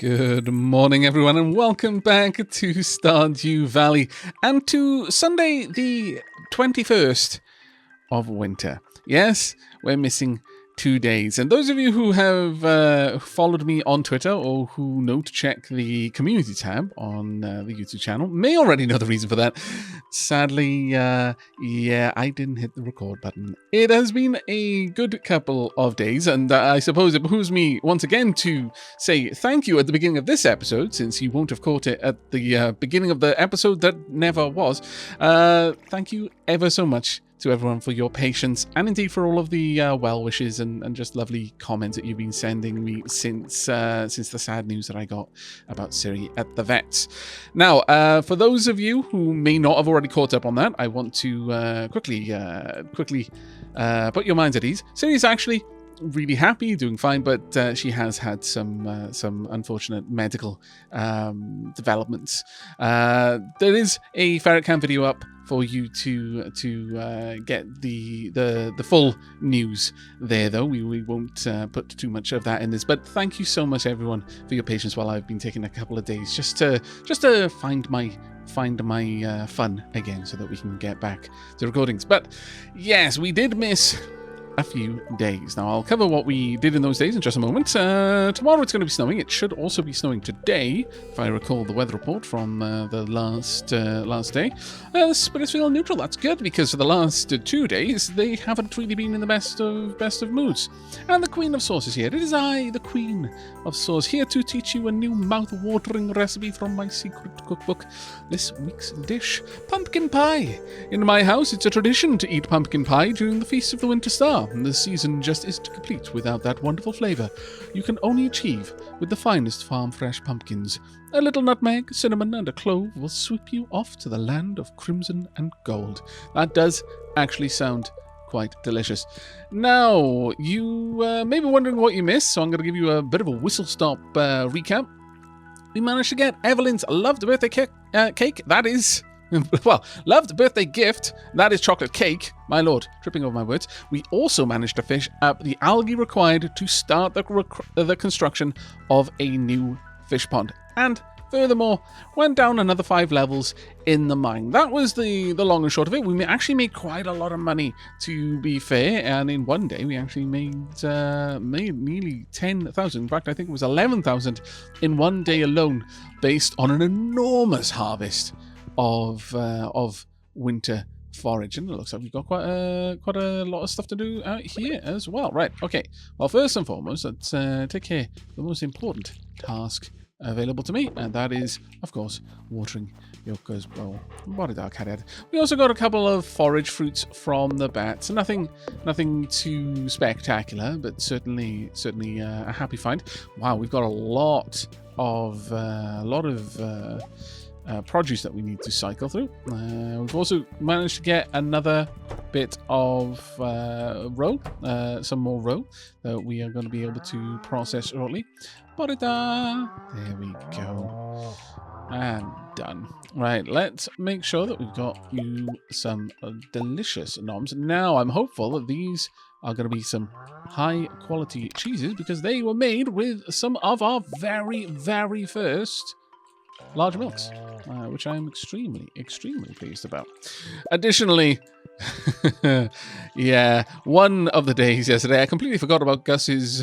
Good morning, everyone, and welcome back to Stardew Valley and to Sunday, the 21st of winter. Yes, we're missing 2 days. And those of you who have followed me on Twitter or who know to check the community tab on the YouTube channel may already know the reason for that. Sadly, yeah, I didn't hit the record button. It has been a good couple of days, and I suppose it behooves me once again to say thank you at the beginning of this episode, since you won't have caught it at the beginning of the episode that never was. Thank you ever so much to everyone for your patience, and indeed for all of the well wishes and just lovely comments that you've been sending me since the sad news that I got about Siri at the vets. Now, for those of you who may not have already caught up on that, I want to quickly put your minds at ease. Siri's actually really happy, doing fine, but she has had some unfortunate medical developments. There is a ferret cam video up for you to get the full news there, though. We won't put too much of that in this, but thank you so much, everyone, for your patience while I've been taking a couple of days just to find my fun again, so that we can get back to recordings. But yes, we did miss a few days. Now, I'll cover what we did in those days in just a moment. Tomorrow it's going to be snowing. It should also be snowing today, if I recall the weather report from the last day. But it's feeling neutral. That's good, because for the last 2 days, they haven't really been in the best of moods. And the Queen of Sauce is here. It is I, the Queen of Sauce, here to teach you a new mouth-watering recipe from my secret cookbook. This week's dish, pumpkin pie. In my house, it's a tradition to eat pumpkin pie during the Feast of the Winter Star. The season just isn't complete without that wonderful flavour you can only achieve with the finest farm-fresh pumpkins. A little nutmeg, cinnamon, and a clove will sweep you off to the land of crimson and gold. That does actually sound quite delicious. Now, you may be wondering what you missed, so I'm going to give you a bit of a whistle-stop recap. We managed to get Evelyn's loved birthday cake. That is... well, loved birthday gift, that is chocolate cake. My lord, tripping over my words. We also managed to fish up the algae required to start the construction of a new fish pond. And furthermore, went down another 5 levels in the mine. That was the long and short of it. We actually made quite a lot of money, to be fair, and in one day we actually made nearly 10,000. In fact, I think it was 11,000 in one day alone, based on an enormous harvest of winter forage. And it looks like we've got quite a lot of stuff to do out here as well. Right, okay. Well, first and foremost, let's take care of the most important task available to me, and that is, of course, watering Yoko's bowl. What a dark head. We also got a couple of forage fruits from the bats. Nothing too spectacular, but certainly a happy find. Wow, we've got a lot of produce that we need to cycle through. We've also managed to get another bit of roe, some more roe that we are going to be able to process shortly. There we go. And done. Right, let's make sure that we've got you some delicious noms. Now, I'm hopeful that these are going to be some high quality cheeses, because they were made with some of our very, very first large milks, which I'm extremely pleased about. Additionally, yeah, one of the days yesterday, I completely forgot about Gus's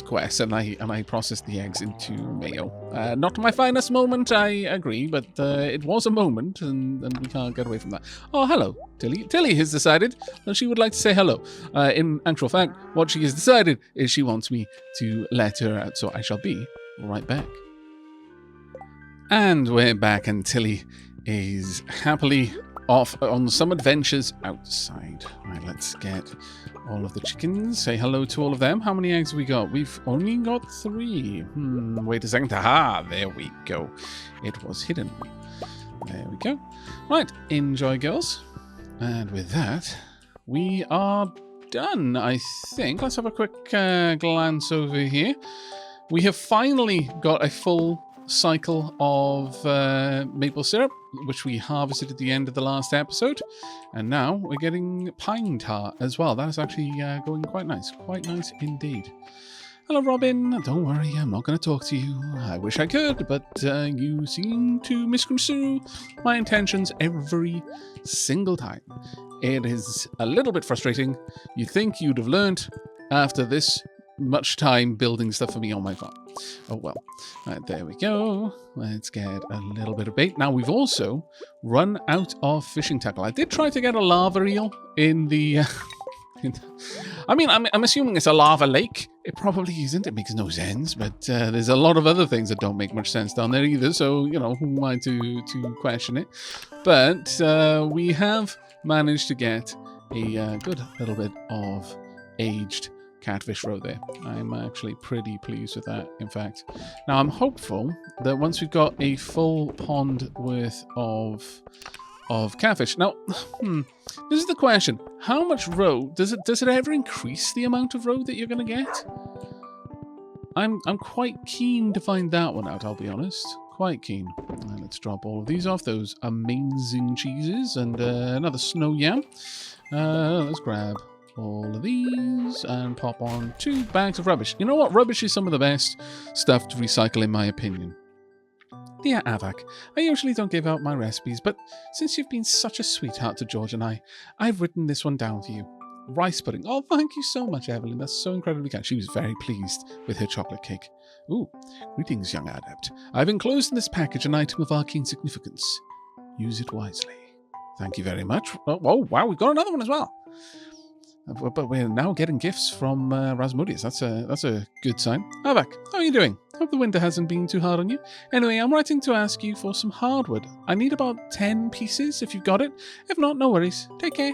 quest, and I processed the eggs into mayo. Not my finest moment, I agree, but it was a moment, and we can't get away from that. Oh, hello, Tilly. Tilly has decided that she would like to say hello. In actual fact, what she has decided is she wants me to let her out, so I shall be right back. And we're back, and Tilly is happily off on some adventures outside. Right, let's get all of the chickens. Say hello to all of them. How many eggs have we got? We've only got 3. Wait a second. Aha, there we go. It was hidden. There we go. Right, enjoy, girls. And with that, we are done, I think. Let's have a quick glance over here. We have finally got a full cycle of maple syrup, which we harvested at the end of the last episode, and now we're getting pine tar as well. That is actually going quite nice indeed. Hello, Robin. Don't worry, I'm not going to talk to you. I wish I could, but you seem to misconstrue my intentions every single time. It is a little bit frustrating. You'd think you'd have learned after this much time building stuff for me on my farm. Oh, well. Right, there we go. Let's get a little bit of bait. Now, we've also run out of fishing tackle. I did try to get a lava eel in the... I mean, I'm assuming it's a lava lake. It probably isn't. It makes no sense. But there's a lot of other things that don't make much sense down there either. So, you know, who am I to question it? But we have managed to get a good little bit of aged catfish roe there. I'm actually pretty pleased with that, in fact. Now, I'm hopeful that once we've got a full pond worth of catfish. Now, this is the question. How much roe, does it ever increase the amount of roe that you're going to get? I'm quite keen to find that one out, I'll be honest. Quite keen. Let's drop all of these off, those amazing cheeses, and another snow yam. Let's grab all of these and pop on 2 bags of rubbish. You know what? Rubbish is some of the best stuff to recycle, in my opinion. Dear Aavak, I usually don't give out my recipes, but since you've been such a sweetheart to George and I've written this one down for you. Rice pudding. Oh, thank you so much, Evelyn. That's so incredibly kind. She was very pleased with her chocolate cake. Ooh, greetings, young adept. I've enclosed in this package an item of arcane significance. Use it wisely. Thank you very much. Oh, wow, we've got another one as well. But we're now getting gifts from Rasmodius. That's a good sign. Aavak, how are you doing? Hope the winter hasn't been too hard on you. Anyway, I'm writing to ask you for some hardwood. I need about 10 pieces if you've got it. If not, no worries. Take care.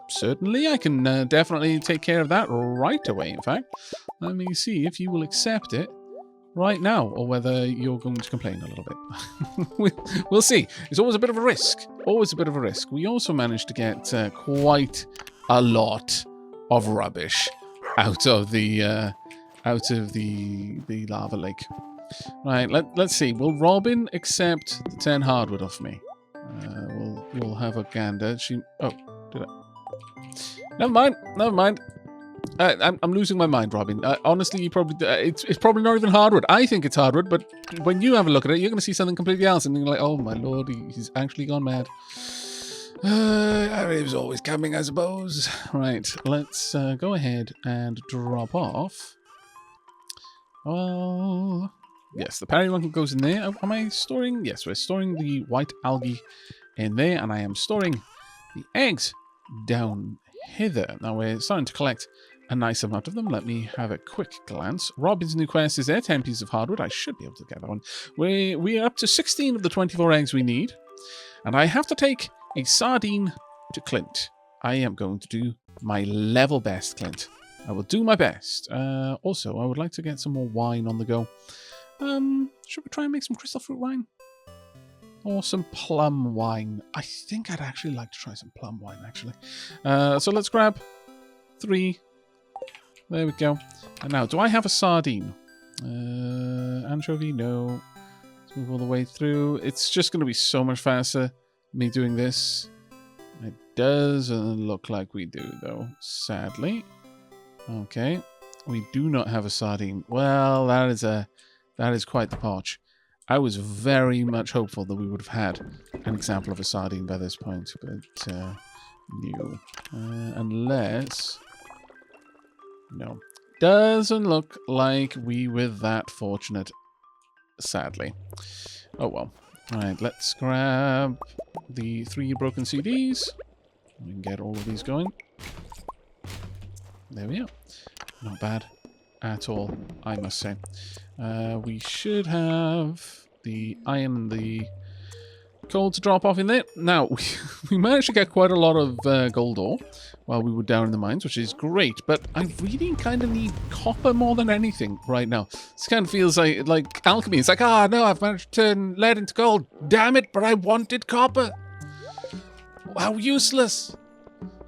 Certainly, I can definitely take care of that right away, in fact. Let me see if you will accept it right now, or whether you're going to complain a little bit. We'll see. It's always a bit of a risk. Always a bit of a risk. We also managed to get quite a lot of rubbish out of the lava lake. Right, let's see. Will Robin accept the 10 hardwood off me? We'll have a gander. Oh, did I? Never mind. I'm losing my mind, Robin. Honestly, you probably it's probably not even hardwood. I think it's hardwood, but when you have a look at it, you're going to see something completely else, and you're like, oh my lord, he's actually gone mad. It was always coming, I suppose. Right, let's go ahead and drop off. Well, yes, the periwinkle goes in there. Am I storing? Yes, we're storing the white algae in there, and I am storing the eggs down hither. Now we're starting to collect a nice amount of them. Let me have a quick glance. Robin's new quest is there, 10 pieces of hardwood. I should be able to get that one. We're up to 16 of the 24 eggs we need, and I have to take a sardine to Clint. I am going to do my level best, Clint. I will do my best. Also, I would like to get some more wine on the go. Should we try and make some crystal fruit wine? Or some plum wine? I think I'd actually like to try some plum wine, actually. So let's grab 3. There we go. And now, do I have a sardine? Anchovy? No. Let's move all the way through. It's just going to be so much faster me doing this. It doesn't look like we do, though, sadly. Okay. We do not have a sardine. Well, that is quite the potch. I was very much hopeful that we would have had an example of a sardine by this point, but no. Unless... No. Doesn't look like we were that fortunate, sadly. Oh well. Alright, let's grab the 3 broken CDs. We can get all of these going. There we are. Not bad at all, I must say. We should have the iron and the coal to drop off in there. Now, we managed to get quite a lot of gold ore while we were down in the mines, which is great, but I really kind of need copper more than anything right now. This kind of feels like alchemy. It's like, no, I've managed to turn lead into gold. Damn it, but I wanted copper. How useless.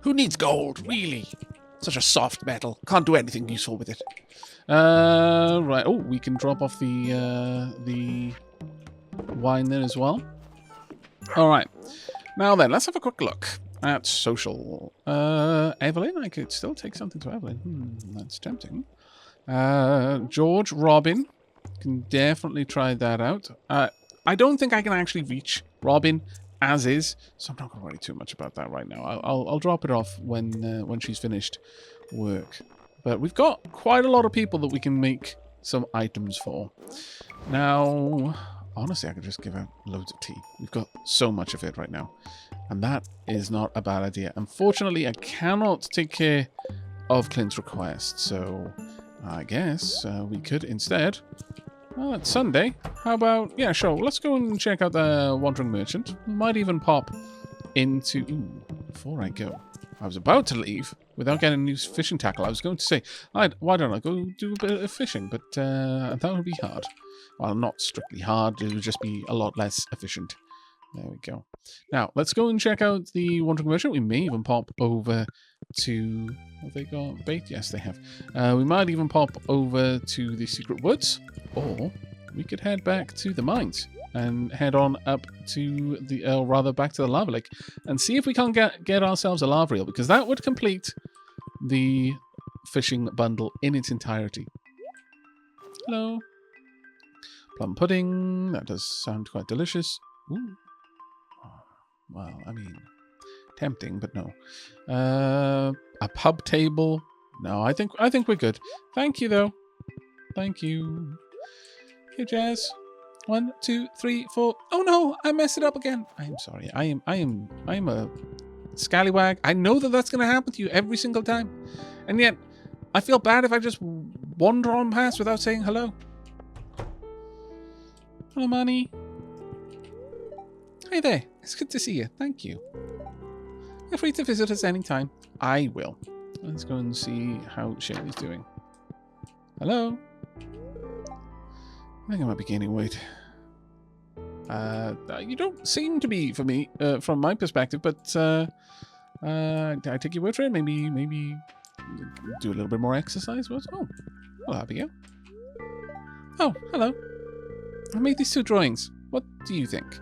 Who needs gold, really? Such a soft metal. Can't do anything useful with it. Right. Oh, we can drop off the wine there as well. All right. Now then, let's have a quick look at social. Evelyn, I could still take something to Evelyn. That's tempting. George, Robin. Can definitely try that out. I don't think I can actually reach Robin as is, so I'm not going to worry too much about that right now. I'll drop it off when she's finished work. But we've got quite a lot of people that we can make some items for. Now, honestly, I could just give out loads of tea. We've got so much of it right now. And that is not a bad idea. Unfortunately, I cannot take care of Clint's request. So I guess we could instead... Well, it's Sunday. How about... Yeah, sure. Let's go and check out the Wandering Merchant. We might even pop into... Ooh, before I go. I was about to leave without getting new fishing tackle. I was going to say, why don't I go do a bit of fishing? But that would be hard. Well, not strictly hard. It would just be a lot less efficient. There we go. Now, let's go and check out the Wandering Merchant. We may even pop over to... Have they got bait? Yes, they have. We might even pop over to the Secret Woods. Or we could head back to the mines and head on up to the... rather, back to the lava lake. And see if we can't get ourselves a lava reel. Because that would complete the fishing bundle in its entirety. Hello. Plum pudding. That does sound quite delicious. Ooh. Well, I mean, tempting, but no. A pub table. No, I think we're good. Thank you, though. Thank you. Okay, Jazz. 1, 2, 3, 4. Oh no, I messed it up again. I'm sorry. I am a scallywag. I know that that's going to happen to you every single time, and yet I feel bad if I just wander on past without saying hello. Hello, Manny. Hey there. It's good to see you. Thank you. Feel free to visit us anytime. I will. Let's go and see how Shaylee's doing. Hello. I think I might be gaining weight. You don't seem to be, for me, from my perspective, but I take your word for it. Maybe do a little bit more exercise. Oh, well, Abigail. Oh, hello. I made these 2 drawings. What do you think?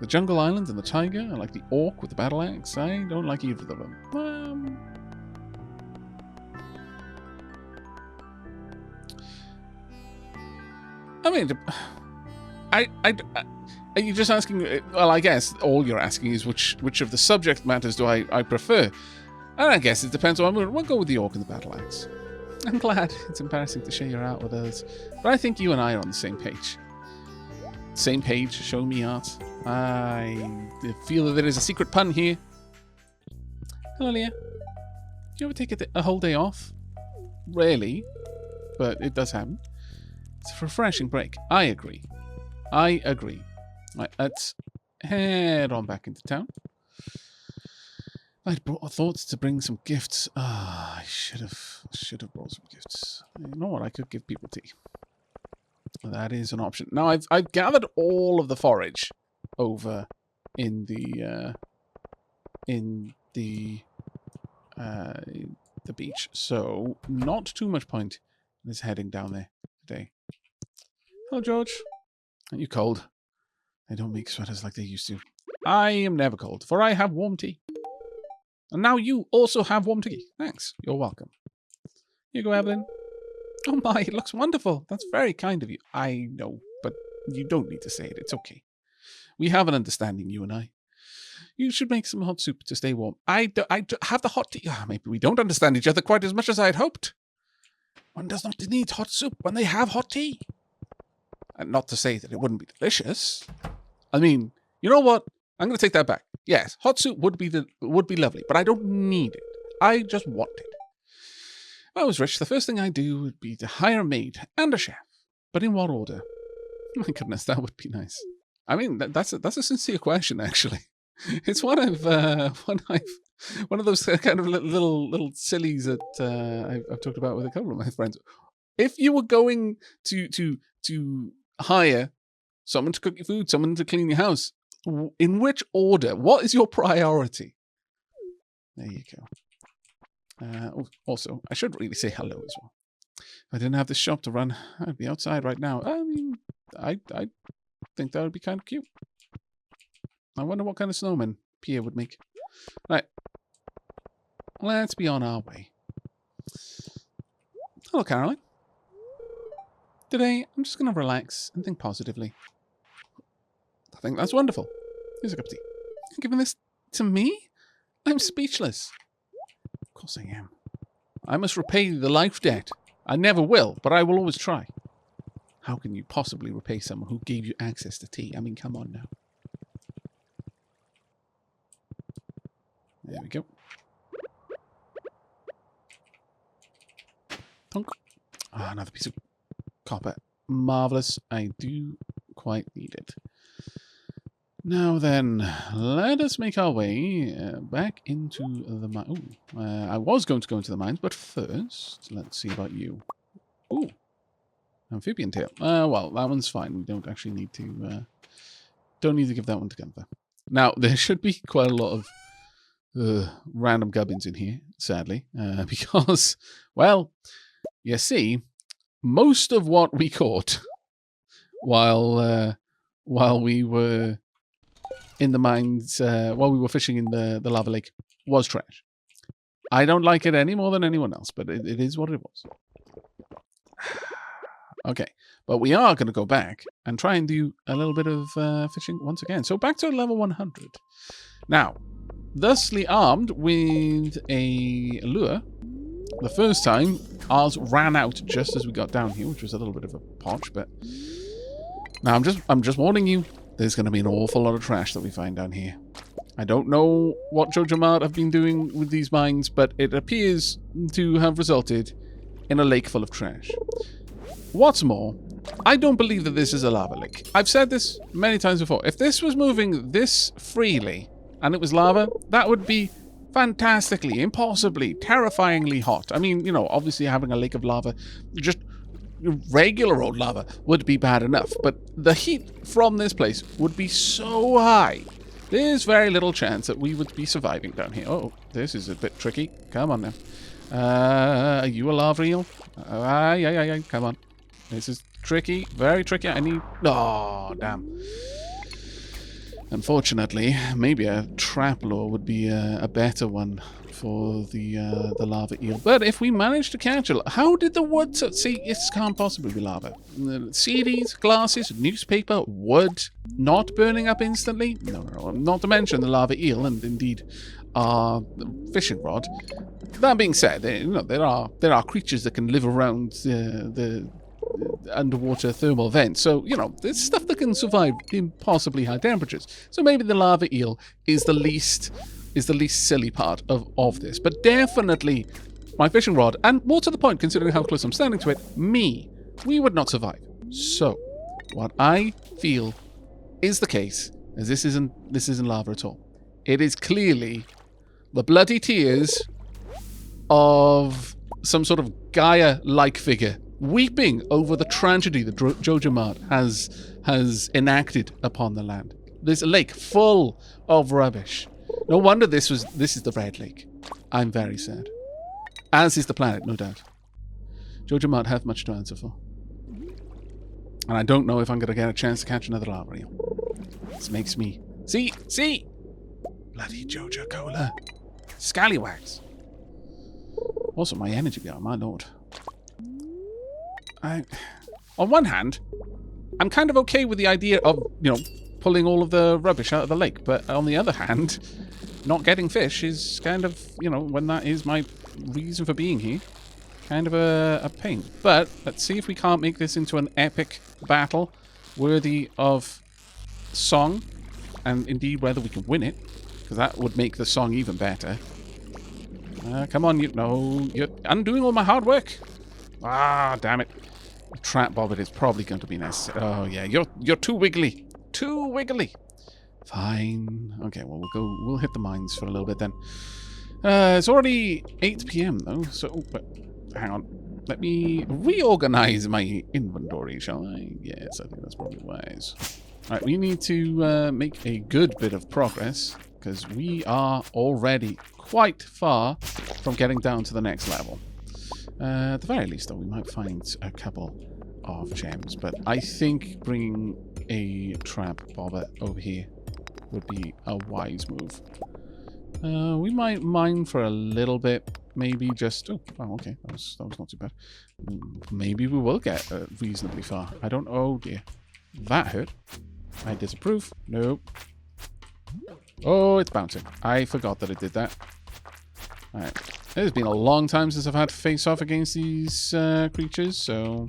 The jungle island and the tiger. I like the orc with the battle axe. I don't like either of them. I mean, are you just asking? Well, I guess all you're asking is which of the subject matters do I prefer? And I guess it depends on. We'll go with the orc and the battle axe. I'm glad. It's embarrassing to share your art with others, but I think you and I are on the same page. Same page, show me art. I feel that there is a secret pun here. Hello, Leah. Do you ever take a whole day off? Rarely, but it does happen. It's a refreshing break. I agree. Right, let's head on back into town. I'd thought to bring some gifts. I should have brought some gifts. You know what? I could give people tea. That is an option. Now I've gathered all of the forage over in the beach, so not too much point in us heading down there today. Hello, George. Aren't you cold? They don't make sweaters like they used to. I am never cold, for I have warm tea. And now you also have warm tea. Thanks. You're welcome. Here you go, Evelyn. Oh my, it looks wonderful. That's very kind of you. I know, but you don't need to say it. It's okay. We have an understanding, you and I. You should make some hot soup to stay warm. I have the hot tea. Maybe we don't understand each other quite as much as I had hoped. One does not need hot soup when they have hot tea. And not to say that it wouldn't be delicious. I mean, you know what? I'm going to take that back. Yes, hot soup would be lovely, but I don't need it. I just want it. If I was rich, the first thing I'd do would be to hire a maid and a chef. But in what order? My goodness, that would be nice. I mean, that's a sincere question, actually. It's one of those kind of little sillies that I've talked about with a couple of my friends. If you were going to hire someone to cook your food, someone to clean your house, in which order? What is your priority? There you go. Also, I should really say hello as well. If I didn't have this shop to run, I'd be outside right now. I mean, I think that would be kind of cute. I wonder what kind of snowman Pierre would make. Right. Let's be on our way. Hello, Caroline. Today, I'm just going to relax and think positively. I think that's wonderful. Here's a cup of tea. You're giving this to me? I'm speechless. Of course I am. I must repay the life debt. I never will, but I will always try. How can you possibly repay someone who gave you access to tea? I mean, come on now. There we go. Tonk. Ah, another piece of copper. Marvellous. I do quite need it. Now then, let us make our way back into the mine. I was going to go into the mines, but first, let's see about you. Ooh, amphibian tail. Well, that one's fine. We don't actually need to. Don't need to give that one to Gunther. Now there should be quite a lot of random gubbins in here, sadly, because, well, you see, most of what we caught while we were in the mines, while we were fishing in the lava lake, was trash. I don't like it any more than anyone else, but it is what it was. Okay, but we are going to go back and try and do a little bit of fishing once again. So back to level 100. Now, thusly armed with a lure. The first time, ours ran out just as we got down here, which was a little bit of a potch, but now I'm just warning you. There's going to be an awful lot of trash that we find down here. I don't know what Jojo Mart have been doing with these mines, but it appears to have resulted in a lake full of trash. What's more, I don't believe that this is a lava lake. I've said this many times before. If this was moving this freely and it was lava, that would be fantastically, impossibly, terrifyingly hot. I mean, you know, obviously having a lake of lava, just regular old lava would be bad enough, but the heat from this place would be so high. There's very little chance that we would be surviving down here. Oh, this is a bit tricky. Come on now. Are you a lava eel? Yeah. Come on. This is tricky. Very tricky. I need... Oh, damn. Unfortunately, maybe a trap lure would be a better one for the lava eel. But if we manage to catch it, how did the wood... See, it can't possibly be lava. CDs, glasses, newspaper, wood, not burning up instantly? No. Not to mention the lava eel and indeed our fishing rod. That being said, there are creatures that can live around the underwater thermal vents. So, you know, there's stuff that can survive impossibly high temperatures. So maybe the lava eel is the least silly part of this. But definitely my fishing rod, and more to the point, considering how close I'm standing to it, we would not survive. So, what I feel is the case, is this isn't lava at all. It is clearly the bloody tears of some sort of Gaia-like figure weeping over the tragedy that Jojo Mart has enacted upon the land. There's a lake full of rubbish. No wonder this is the Red Lake. I'm very sad. As is the planet, no doubt. Jojo Mart have much to answer for. And I don't know if I'm going to get a chance to catch another lava eel. This makes me... See? Bloody Jojo Cola. Scallywags. Also, my energy bar, my lord. On one hand, I'm kind of okay with the idea of, you know, pulling all of the rubbish out of the lake. But on the other hand, not getting fish is kind of, you know, when that is my reason for being here, kind of a pain. But let's see if we can't make this into an epic battle worthy of song. And indeed, whether we can win it. Because that would make the song even better. Come on, you're undoing all my hard work. Ah, damn it. A trap bobbit is probably going to be necessary. Oh, yeah, you're too wiggly. Too wiggly. Fine. Okay, well, we'll hit the mines for a little bit then. It's already 8 p.m. though, so hang on. Let me reorganize my inventory, shall I? Yes, I think that's probably wise. Alright, we need to make a good bit of progress, because we are already quite far from getting down to the next level. At the very least, though, we might find a couple of gems, but I think bringing a trap bobber over here would be a wise move. We might mine for a little bit. Maybe just... Oh, okay. That was not too bad. Maybe we will get reasonably far. I don't... Oh, dear. That hurt. I disapprove. Nope. Oh, it's bouncing. I forgot that it did that. Alright. It's been a long time since I've had to face off against these creatures, so...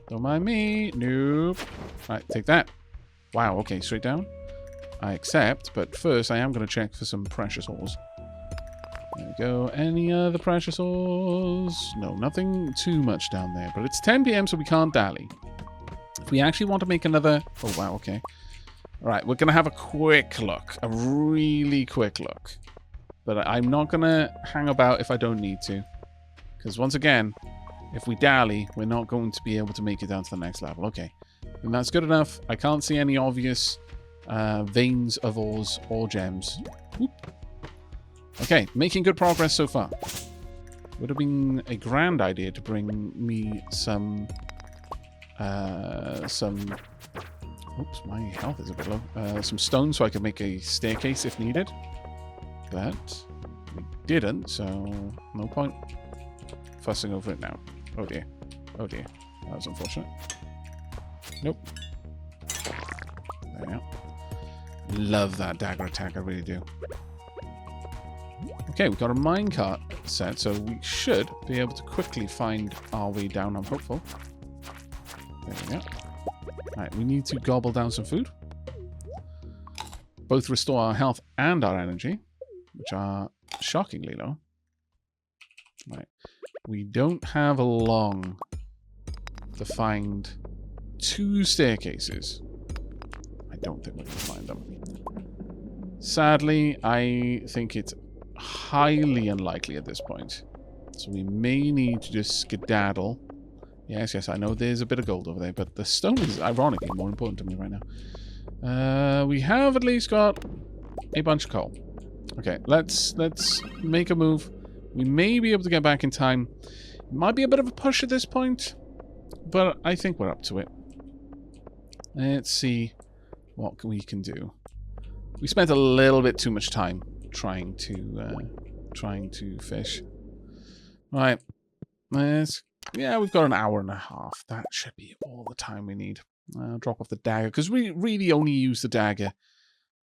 Don't mind me. Nope. Alright, take that. Wow, okay, straight down. I accept, but first I am going to check for some precious ores. There we go. Any other precious ores? No, nothing too much down there, but it's 10 PM, so we can't dally. If we actually want to make another... Oh, wow, okay. Alright, we're going to have a quick look. A really quick look. But I'm not going to hang about if I don't need to. Because once again, if we dally, we're not going to be able to make it down to the next level. Okay. And that's good enough. I can't see any obvious veins of ores or gems. Whoop. Okay, making good progress so far. Would have been a grand idea to bring me some... Oops, my health is a bit low. Some stone so I could make a staircase if needed. But we didn't, so no point fussing over it now. Oh dear. Oh dear. That was unfortunate. Nope. There we go. Love that dagger attack, I really do. Okay, we've got a minecart set, so we should be able to quickly find our way down, I'm hopeful. There we go. Alright, we need to gobble down some food. Both restore our health and our energy, which are shockingly low. Right. We don't have long to find 2 staircases. I don't think we're going to find them. Sadly, I think it's highly unlikely at this point. So we may need to just skedaddle. Yes, yes, I know there's a bit of gold over there, but the stone is ironically more important to me right now. We have at least got a bunch of coal. Okay, let's make a move. We may be able to get back in time. It might be a bit of a push at this point, but I think we're up to it. Let's see what we can do. We spent a little bit too much time trying to fish. Right. Yeah, we've got an hour and a half. That should be all the time we need. I'll drop off the dagger, because we really only use the dagger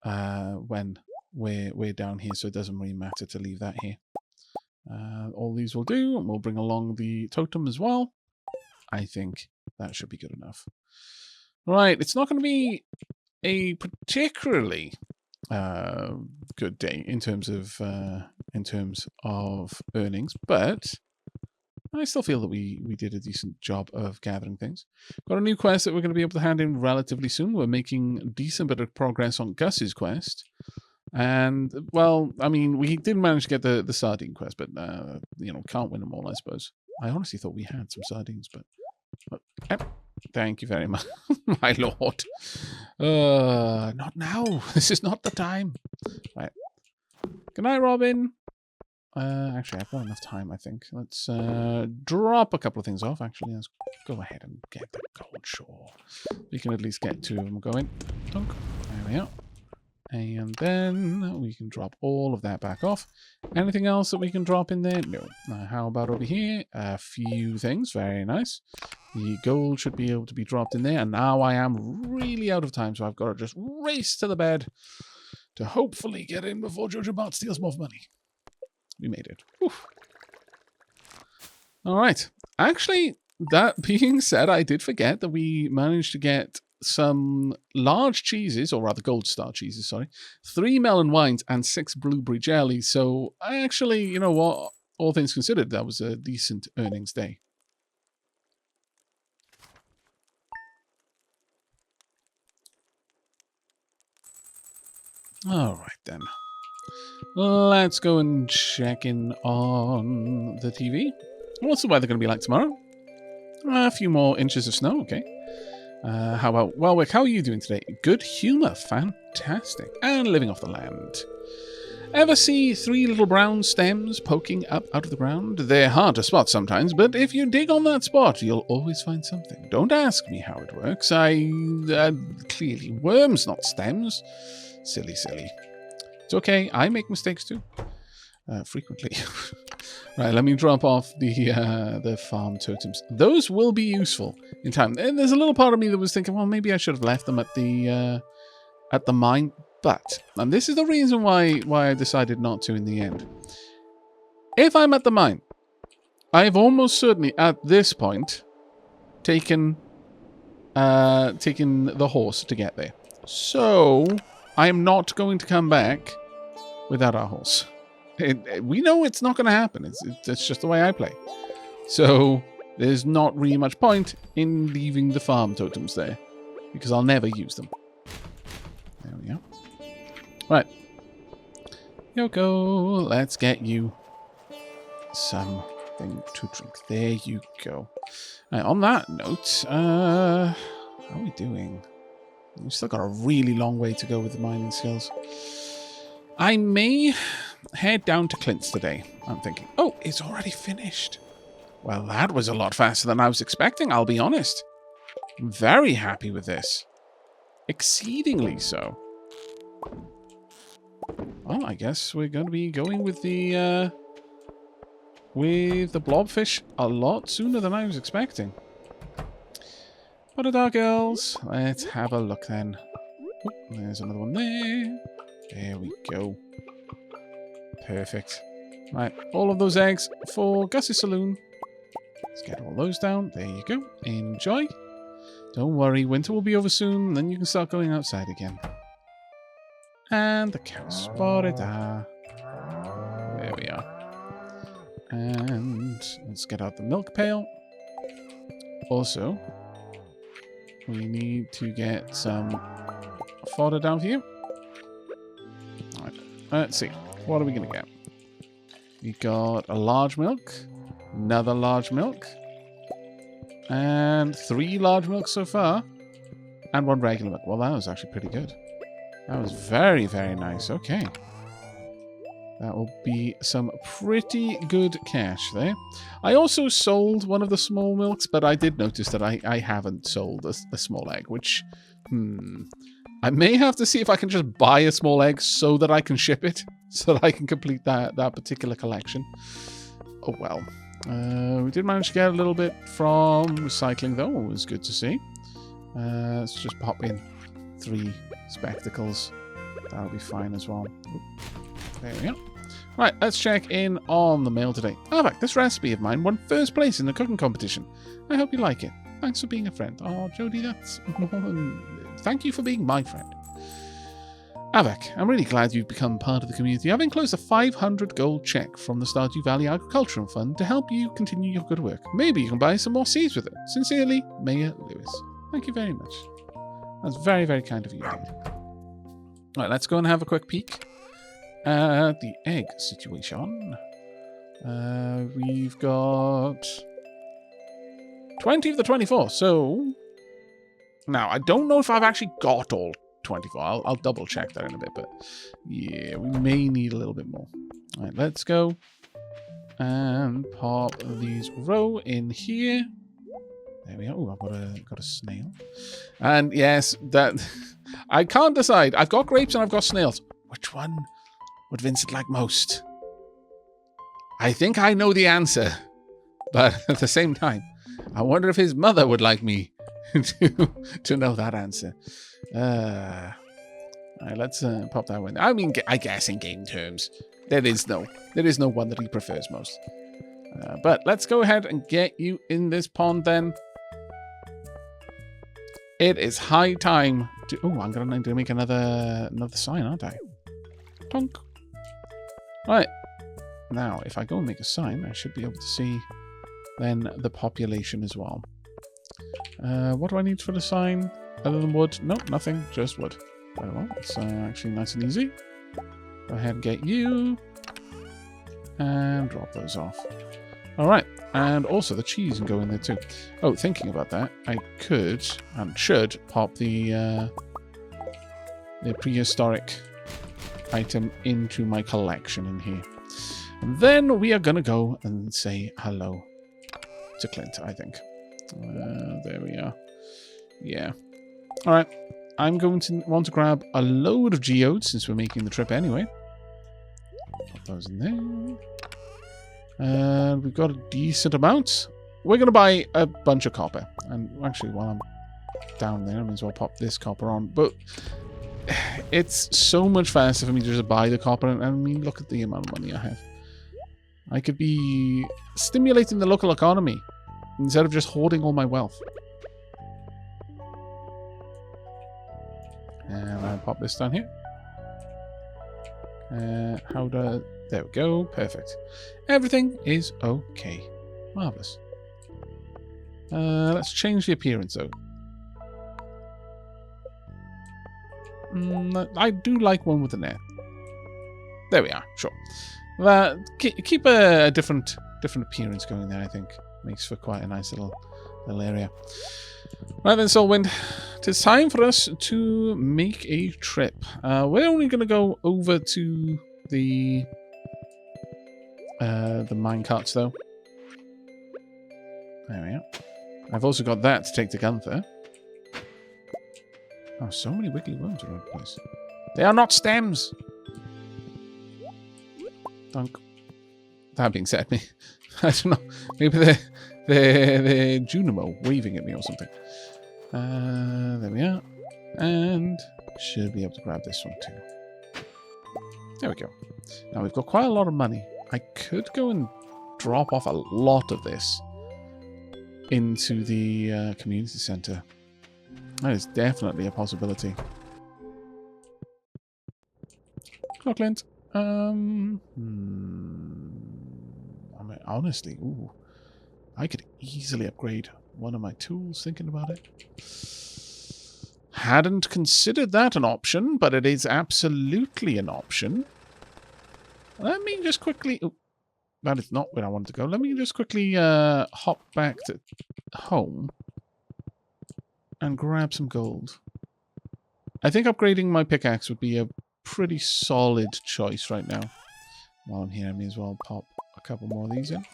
when we're down here, so it doesn't really matter to leave that here. All these will do, and we'll bring along the totem as well. I think that should be good enough. Right, it's not going to be a particularly good day in terms of earnings, but I still feel that we did a decent job of gathering things. Got a new quest that we're going to be able to hand in relatively soon. We're making a decent bit of progress on Gus's quest. And, well, I mean, we did manage to get the sardine quest, but, you know, can't win them all, I suppose. I honestly thought we had some sardines, but thank you very much, my lord. Not now. This is not the time. Right. Good night, Robin. Actually, I've got enough time, I think. Let's drop a couple of things off. Actually, let's go ahead and get the gold, sure. We can at least get 2 of them going. Dunk. There we go. And then we can drop all of that back off. Anything else that we can drop in there? No. How about over here? A few things. Very nice. The gold should be able to be dropped in there. And now I am really out of time, so I've got to just race to the bed to hopefully get in before Jojo Bart steals more money. We made it. Oof. All right. Actually, that being said, I did forget that we managed to get some large cheeses, or rather gold star cheeses, sorry, 3 melon wines and 6 blueberry jellies. So actually, you know what, all things considered, that was a decent earnings day. All right then, let's go and check in on the TV. What's the weather going to be like tomorrow? A few more inches of snow, okay. How about Welwick? How are you doing today? Good humor, fantastic. And living off the land. Ever see 3 little brown stems poking up out of the ground? They're hard to spot sometimes, but if you dig on that spot, you'll always find something. Don't ask me how it works. Clearly worms, not stems. Silly, silly. It's okay. I make mistakes too. Frequently. Right, let me drop off the farm totems. Those will be useful in time. And there's a little part of me that was thinking, well, maybe I should have left them at the mine. But, and this is the reason why I decided not to in the end. If I'm at the mine, I've almost certainly at this point taken the horse to get there. So I am not going to come back without our horse. We know it's not going to happen. It's just the way I play. So there's not really much point in leaving the farm totems there because I'll never use them. There we go. Right. Yoko, let's get you something to drink. There you go. Right, on that note, how are we doing? We've still got a really long way to go with the mining skills. I may head down to Clint's today, I'm thinking. Oh, it's already finished. Well, that was a lot faster than I was expecting, I'll be honest. I'm very happy with this. Exceedingly so. Well, I guess we're going to be going with the blobfish a lot sooner than I was expecting. What are our girls? Let's have a look then. Oh, there's another one there. There we go. Perfect. Right, all of those eggs for Gus's saloon. Let's get all those down. There you go. Enjoy. Don't worry, winter will be over soon, then you can start going outside again. And the cow spotted. There we are. And let's get out the milk pail. Also, we need to get some fodder down for you. Alright, let's see. What are we going to get? We got a large milk, another large milk, and 3 large milks so far, and 1 regular milk. Well, that was actually pretty good. That was very, very nice. Okay. That will be some pretty good cash there. I also sold one of the small milks, but I did notice that I haven't sold a small egg, which, I may have to see if I can just buy a small egg so that I can ship it, so that I can complete that particular collection. Oh, well. We did manage to get a little bit from recycling, though. It was good to see. Let's just pop in 3 spectacles. That'll be fine as well. There we go. Right, let's check in on the mail today. Aavak, this recipe of mine won 1st place in the cooking competition. I hope you like it. Thanks for being a friend. Oh, Jodie, that's more than... Thank you for being my friend. Aavak, I'm really glad you've become part of the community. I've enclosed a 500 gold check from the Stardew Valley Agricultural Fund to help you continue your good work. Maybe you can buy some more seeds with it. Sincerely, Mayor Lewis. Thank you very much. That's very, very kind of you, indeed. Right, let's go and have a quick peek at the egg situation. We've got 20 of the 24, so... Now, I don't know if I've actually got all 24. I'll double check that in a bit, but yeah, we may need a little bit more. All right, let's go and pop these row in here. There we go. Oh, I've got a snail. And yes, that I can't decide. I've got grapes and I've got snails. Which one would Vincent like most? I think I know the answer, but at the same time, I wonder if his mother would like me to know that answer. All right, let's pop that one. I mean, I guess in game terms, there is no one that he prefers most. But let's go ahead and get you in this pond then. It is high time to... Oh, I'm going to make another sign, aren't I? Tonk. Right. Now, if I go and make a sign, I should be able to see then the population as well. What do I need for the sign? Other than wood? Nope, nothing. Just wood. Very well. It's actually nice and easy. Go ahead and get you. And drop those off. Alright. And also the cheese can go in there too. Oh, thinking about that, I could and should pop the prehistoric item into my collection in here. And then we are going to go and say hello to Clint, I think. There we are. Yeah. Alright. I'm going to want to grab a load of geodes since we're making the trip anyway. Put those in there. And we've got a decent amount. We're going to buy a bunch of copper. And actually, while I'm down there, I may as well pop this copper on. But it's so much faster for me to just buy the copper. And I mean, look at the amount of money I have. I could be stimulating the local economy instead of just hoarding all my wealth. And I'll pop this down here. There we go. Perfect. Everything is okay. Marvelous. Let's change the appearance, though. I do like one with a net. There we are. Sure. Keep a different appearance going there, I think. Makes for quite a nice little area. Right then, Soulwind. It's time for us to make a trip. We're only going to go over to the minecarts, though. There we are. I've also got that to take to Gunther. Oh, so many wiggly worms around the place. They are not stems! Dunk. That being said, I don't know. Maybe they're Junimo waving at me or something. There we are. And should be able to grab this one too. There we go. Now we've got quite a lot of money. I could go and drop off a lot of this into the community center. That is definitely a possibility. Hello, Clint. I mean, honestly, ooh, I could easily upgrade one of my tools, thinking about it. Hadn't considered that an option, but it is absolutely an option. Let me just quickly... Oh, that is not where I wanted to go. Let me just quickly hop back to home and grab some gold. I think upgrading my pickaxe would be a pretty solid choice right now. While I'm here, I may as well pop a couple more of these in.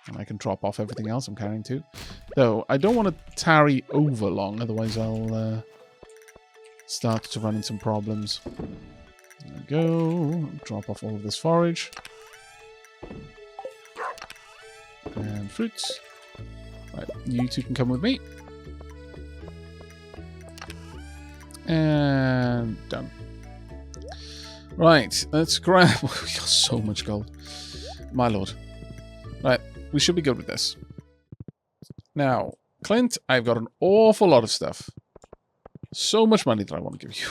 And I can drop off everything else I'm carrying too. Though, I don't want to tarry over long, otherwise I'll start to run into some problems. There we go. Drop off all of this forage. And fruits. Right, you two can come with me. And done. Right, let's grab... We got so much gold. My lord. Right, we should be good with this. Now, Clint, I've got an awful lot of stuff. So much money that I want to give you.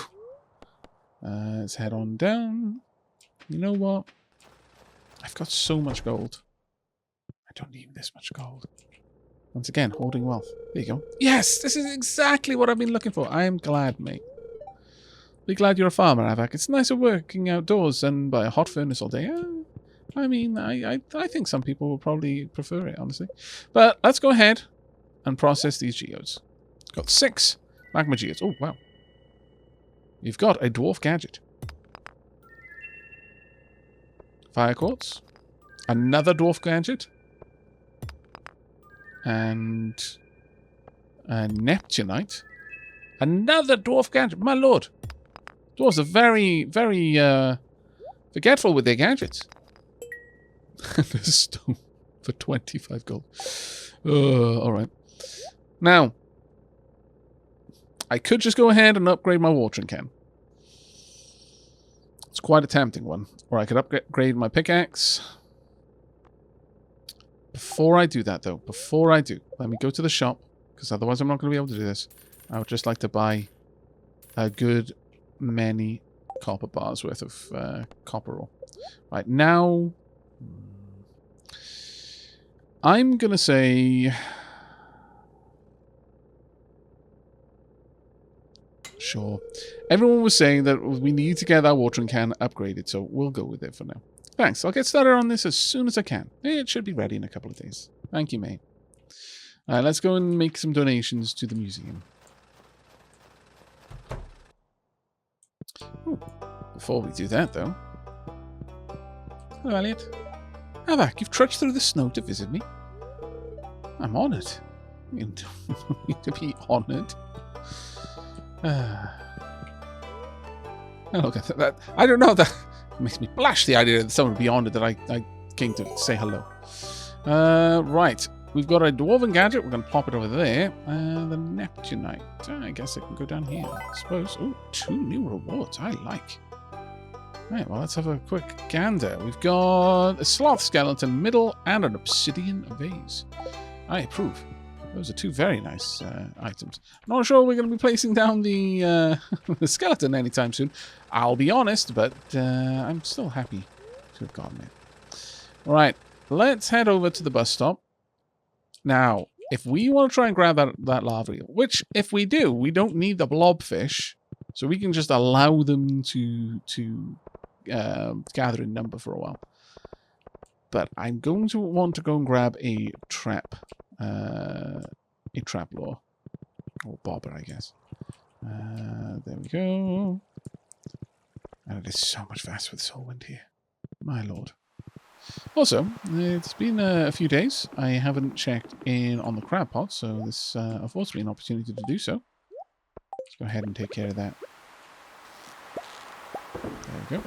Let's head on down. You know what? I've got so much gold. I don't need this much gold. Once again, holding wealth. There you go. Yes, this is exactly what I've been looking for. I am glad, mate. Be glad you're a farmer, Aavak. It's nicer working outdoors than by a hot furnace all day. I mean, I think some people will probably prefer it, honestly. But let's go ahead and process these geodes. Got 6 magma geodes. Oh, wow. You've got a dwarf gadget. Fire quartz. Another dwarf gadget. And a Neptunite. Another dwarf gadget. My lord. Dwarves are very, very forgetful with their gadgets. There's a stone for 25 gold. Alright. Now, I could just go ahead and upgrade my watering can. It's quite a tempting one. Or I could upgrade my pickaxe. Before I do that, though, let me go to the shop, because otherwise I'm not going to be able to do this. I would just like to buy a good many copper bars worth of copper ore. Right, now... I'm going to say... Sure. Everyone was saying that we need to get our watering can upgraded, so we'll go with it for now. Thanks. I'll get started on this as soon as I can. It should be ready in a couple of days. Thank you, mate. Let's go and make some donations to the museum. Ooh. Before we do that, though... Hello, Elliot. Aavak, you've trudged through the snow to visit me. I'm honoured. You don't need to be honoured. Look at that. I don't know. That makes me blush, the idea that someone beyond it that I came to say hello. Right. We've got a dwarven gadget. We're going to pop it over there. The Neptunite. I guess I can go down here, I suppose. Oh, 2 new rewards. I like. Right, well, let's have a quick gander. We've got a sloth skeleton middle and an obsidian vase. I approve. Those are 2 very nice items. Not sure we're going to be placing down the, the skeleton anytime soon. I'll be honest, but I'm still happy to have gotten it. All right, let's head over to the bus stop. Now, if we want to try and grab that lava eel, which if we do, we don't need the blobfish, so we can just allow them to gather in number for a while. But I'm going to want to go and grab a trap lure, or bobber, I guess. There we go. And it is so much faster with Solwind here. My lord. Also, it's been a few days. I haven't checked in on the crab pot, so this affords me an opportunity to do so. Let's go ahead and take care of that. There we go.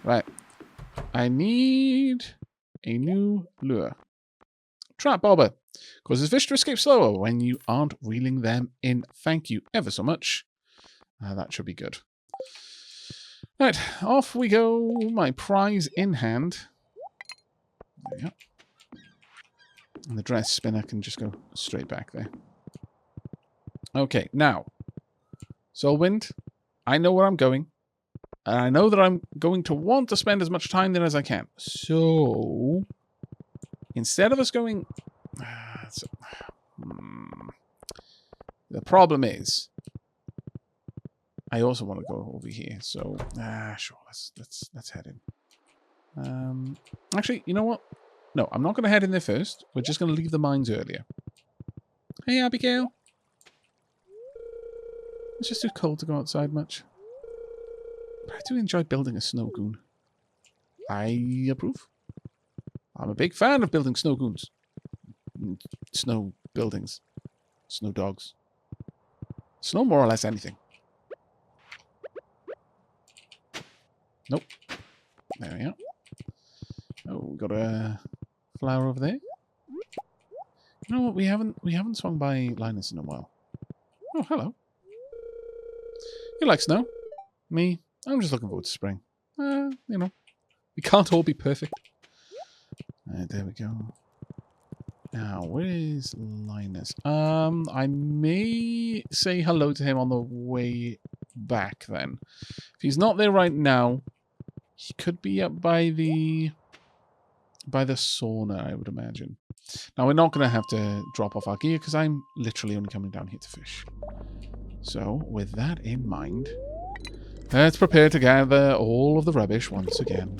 Right. I need a new lure. Trap bobber. Causes fish to escape slower when you aren't reeling them in. Thank you ever so much. That should be good. Right, off we go. My prize in hand. There we go. And the dress spinner can just go straight back there. Okay, now. Solwind, I know where I'm going. And I know that I'm going to want to spend as much time there as I can. So, instead of us going... the problem is... I also want to go over here, so sure. Let's head in. Actually, you know what? No, I'm not going to head in there first. We're just going to leave the mines earlier. Hey, Abigail. It's just too cold to go outside much. But I do enjoy building a snow goon. I approve. I'm a big fan of building snow goons, snow buildings, snow dogs, snow more or less anything. Nope. There we go. Oh, we got a flower over there. You know what? We haven't swung by Linus in a while. Oh, hello. You like snow? Me? I'm just looking forward to spring. You know, we can't all be perfect. There we go. Now, where is Linus? I may say hello to him on the way back then. If he's not there right now, he could be up by the sauna, I would imagine. Now, we're not going to have to drop off our gear because I'm literally only coming down here to fish. So, with that in mind, let's prepare to gather all of the rubbish once again.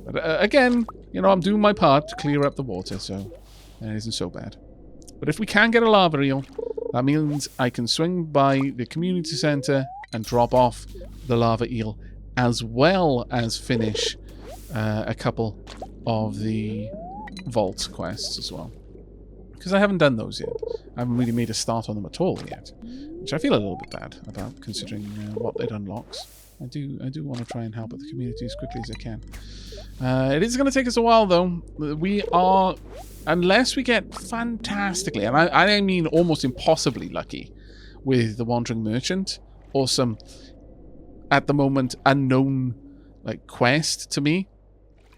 But, again, you know, I'm doing my part to clear up the water, so it isn't so bad. But if we can get a lava eel, that means I can swing by the community center and drop off the lava eel, as well as finish a couple of the vault quests as well. Because I haven't done those yet. I haven't really made a start on them at all yet. Which I feel a little bit bad about, considering what it unlocks. I do want to try and help out the community as quickly as I can. It is going to take us a while, though. We are, unless we get fantastically, and I mean almost impossibly lucky, with the Wandering Merchant, or some, at the moment, unknown quest to me.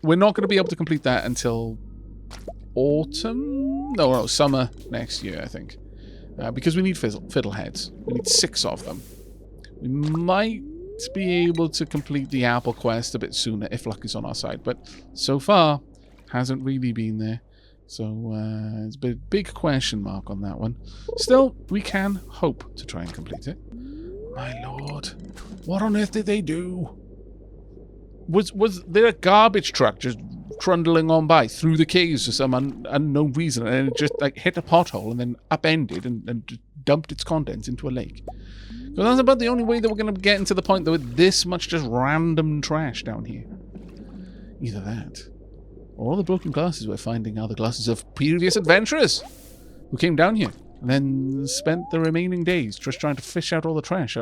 We're not going to be able to complete that until autumn? No, summer next year, I think. Because we need fiddleheads. We need 6 of them. We might be able to complete the apple quest a bit sooner if luck is on our side. But so far, hasn't really been there. So it's a big question mark on that one. Still, we can hope to try and complete it. My lord, what on earth did they do? Was there a garbage truck just trundling on by through the caves for some unknown reason, and it just hit a pothole and then upended and dumped its contents into a lake? Because that's about the only way that we're going to get into the point that with this much just random trash down here. Either that, or all the broken glasses we're finding are the glasses of previous adventurers who came down here and then spent the remaining days just trying to fish out all the trash.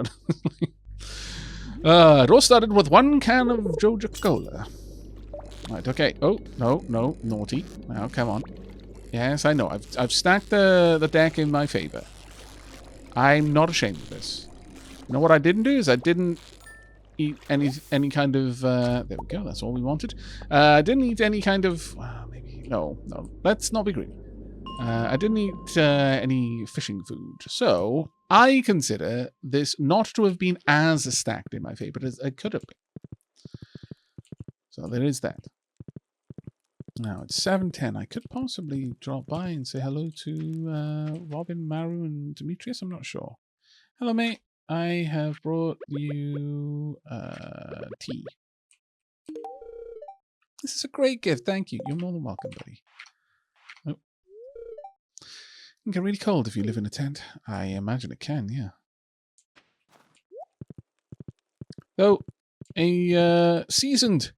It all started with one can of Joja Cola. Right, okay. Oh, no, no, naughty. Now, come on. Yes, I know. I've stacked the deck in my favor. I'm not ashamed of this. You know what I didn't do is I didn't eat any kind of... there we go. That's all we wanted. I didn't eat any kind of... maybe... No. Let's not be greedy. I didn't eat any fishing food. So, I consider this not to have been as stacked in my favor as it could have been. So, there is that. Now, it's 7:10. I could possibly drop by and say hello to Robin, Maru, and Demetrius. I'm not sure. Hello, mate. I have brought you tea. This is a great gift. Thank you. You're more than welcome, buddy. Oh. It can get really cold if you live in a tent. I imagine it can, yeah. Though, a seasoned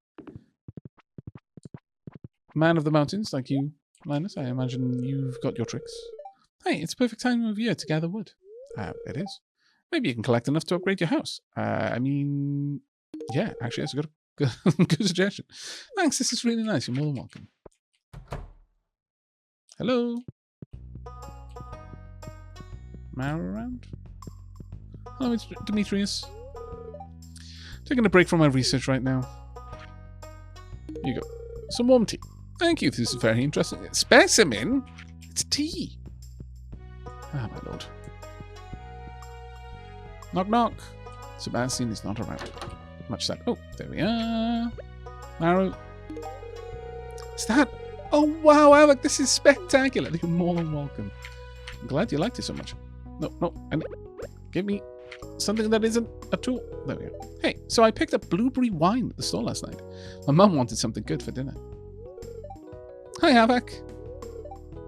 man of the mountains like you, Linus, I imagine you've got your tricks. Hey, it's a perfect time of year to gather wood. It is. Maybe you can collect enough to upgrade your house. I mean, yeah, actually, that's a good suggestion. Thanks, this is really nice. You're more than welcome. Hello? Mara around? Hello, it's Demetrius. Taking a break from my research right now. Here you go. Some warm tea. Thank you, this is very interesting. Specimen? It's tea. Ah, my lord. Knock, knock. Sebastian is not around. Much sad. Oh, there we are. Maru. Is that? Oh, wow, Aavak, this is spectacular. You're more than welcome. I'm glad you liked it so much. No. And give me something that isn't a tool. There we go. Hey, so I picked up blueberry wine at the store last night. My mum wanted something good for dinner. Hi, Aavak.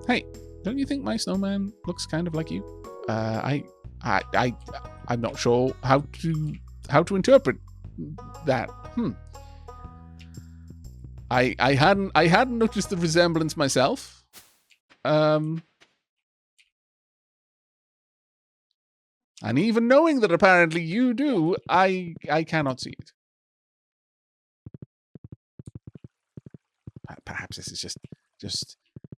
Hey, don't you think my snowman looks kind of like you? I'm not sure how to interpret that. I hadn't noticed the resemblance myself. And even knowing that apparently you do, I cannot see it. Perhaps this is just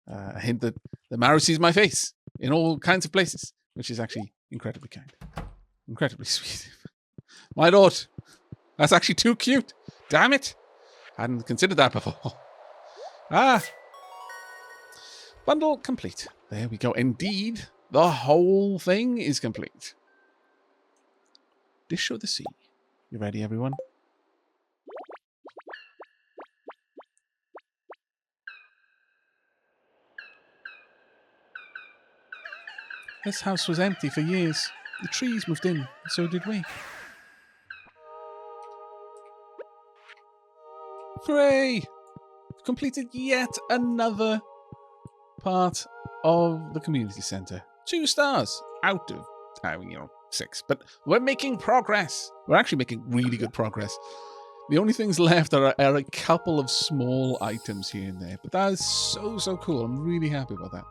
a hint that the Maru sees my face in all kinds of places, which is actually incredibly kind. Incredibly sweet. My lord, that's actually too cute. Damn it. I hadn't considered that before. Bundle complete. There we go. Indeed, the whole thing is complete. Dish of the sea. You ready, everyone? This house was empty for years. The trees moved in, and so did we. Hooray! We've completed yet another part of the community centre. 2 stars out of, 6. But we're making progress. We're actually making really good progress. The only things left are a couple of small items here and there. But that is so cool. I'm really happy about that.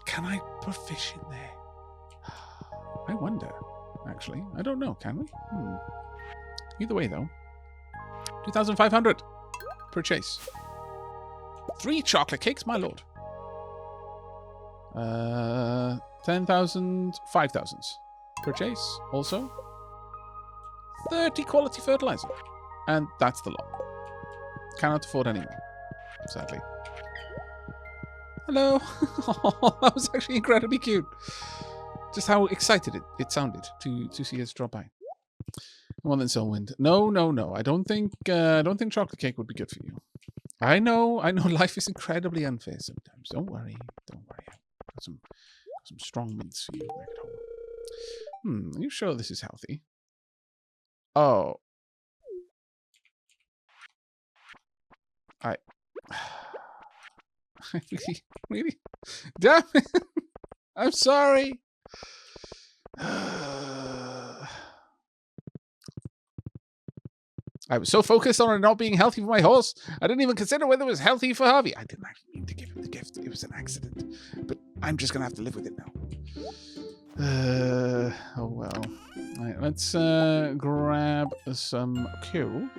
Can I put fish in there? I wonder, actually. I don't know. Can we? Either way, though. 2,500 per chase. 3 chocolate cakes, my lord. 10,000, 5,000 per chase. Also, 30 quality fertilizer. And that's the lot. Cannot afford any more, sadly. Hello. That was actually incredibly cute. Just how excited it sounded to see us drop by. Well then, Soulwind. No. I don't think chocolate cake would be good for you. I know. Life is incredibly unfair sometimes. Don't worry. I've got some strong mints for you back at home. Are you sure this is healthy? Oh. I really? Damn it. I'm sorry. I was so focused on it not being healthy for my horse, I didn't even consider whether it was healthy for Harvey. I didn't actually mean to give him the gift. It was an accident. But I'm just going to have to live with it now. Oh, well. Right, let's grab some coal.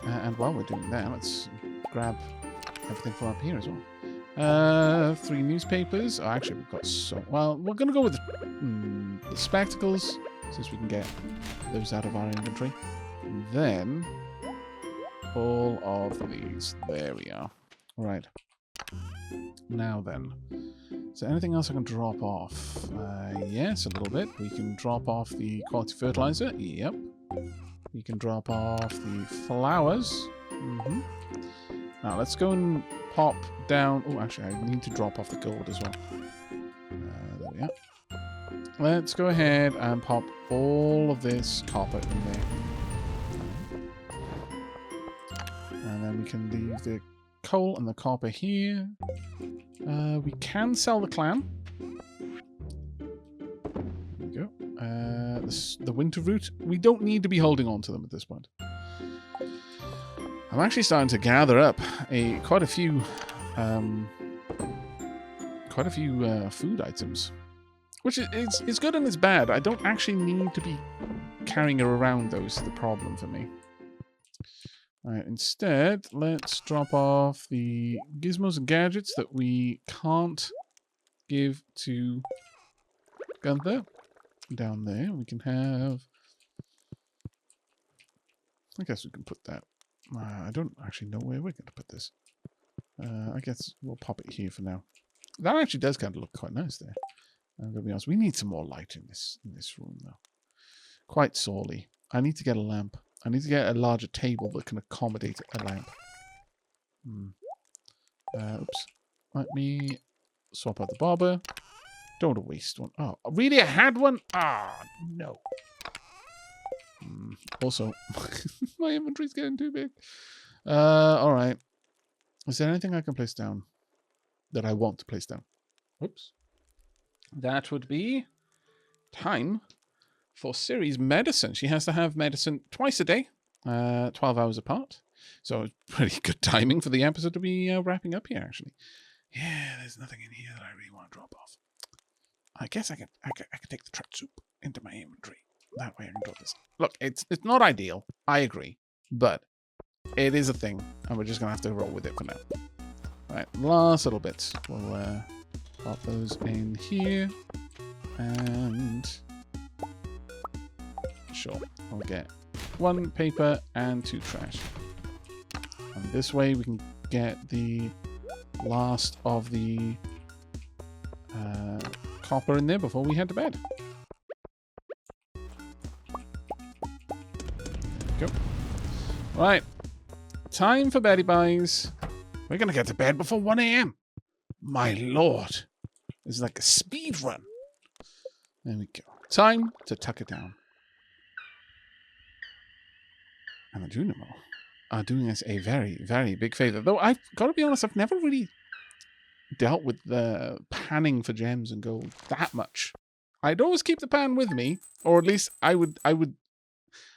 And while we're doing that, let's grab everything from up here as well. 3 newspapers. Oh, actually, we've got so... Well, we're going to go with the spectacles, since we can get those out of our inventory. And then all of these. There we are. Right. Now then. Is there anything else I can drop off? Yes, a little bit. We can drop off the quality fertilizer. Yep. We can drop off the flowers. Now, let's go and pop down... Oh, actually, I need to drop off the gold as well. There we are. Let's go ahead and pop all of this copper in there. And then we can leave the coal and the copper here. We can sell the clan. There we go. The winter root. We don't need to be holding on to them at this point. I'm actually starting to gather up quite a few food items, which is good and it's bad. I don't actually need to be carrying around those. Is the problem for me. Alright, instead, let's drop off the gizmos and gadgets that we can't give to Gunther. Down there, we can have... I guess we can put that... I don't actually know where we're going to put this. I guess we'll pop it here for now. That actually does kind of look quite nice there. I'm going to be honest, we need some more light in this room, though. Quite sorely. I need to get a lamp. I need to get a larger table that can accommodate a lamp. Oops. Let me swap out the barber. Don't want to waste one. Oh, really? I had one? Ah, no. Also, my inventory's getting too big. Alright. Is there anything I can place down that I want to place down? Oops. That would be time for Ciri's medicine. She has to have medicine twice a day, 12 hours apart. So it's pretty good timing for the episode to be wrapping up here, actually. Yeah, there's nothing in here that I really want to drop off. I guess I could take the truck soup into my inventory. That way I can drop this. Look, it's not ideal. I agree. But it is a thing. And we're just going to have to roll with it for now. Right, last little bits. We'll pop those in here. And... Sure, I'll get 1 paper and 2 trash. And this way we can get the last of the copper in there before we head to bed. There we go. Right, time for beddy buys. We're going to get to bed before 1 a.m. My lord. This is like a speed run. There we go. Time to tuck it down. And the Junimo are doing us a very, very big favor. Though I've got to be honest, I've never really dealt with the panning for gems and gold that much. I'd always keep the pan with me, or at least I would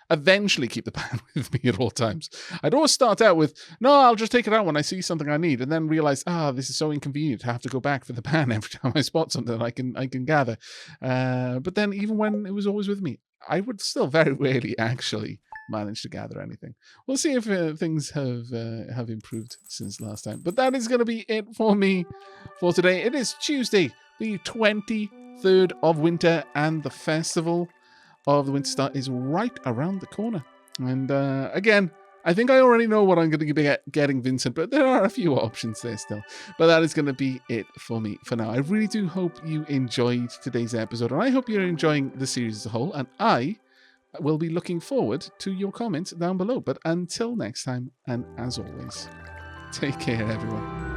eventually keep the pan with me at all times. I'd always start out with, no, I'll just take it out when I see something I need, and then realize, this is so inconvenient to have to go back for the pan every time I spot something I can gather. But then even when it was always with me, I would still very rarely actually manage to gather anything. We'll see if things have improved since last time. But that is going to be it for me for today. It is Tuesday, the 23rd of winter, and the festival of the Winter Star is right around the corner. And again, I think I already know what I'm going to be getting Vincent, but there are a few options there still. But that is going to be it for me for now. I really do hope you enjoyed today's episode, and I hope you're enjoying the series as a whole, and I will be looking forward to your comments down below. But until next time, and as always, take care, everyone.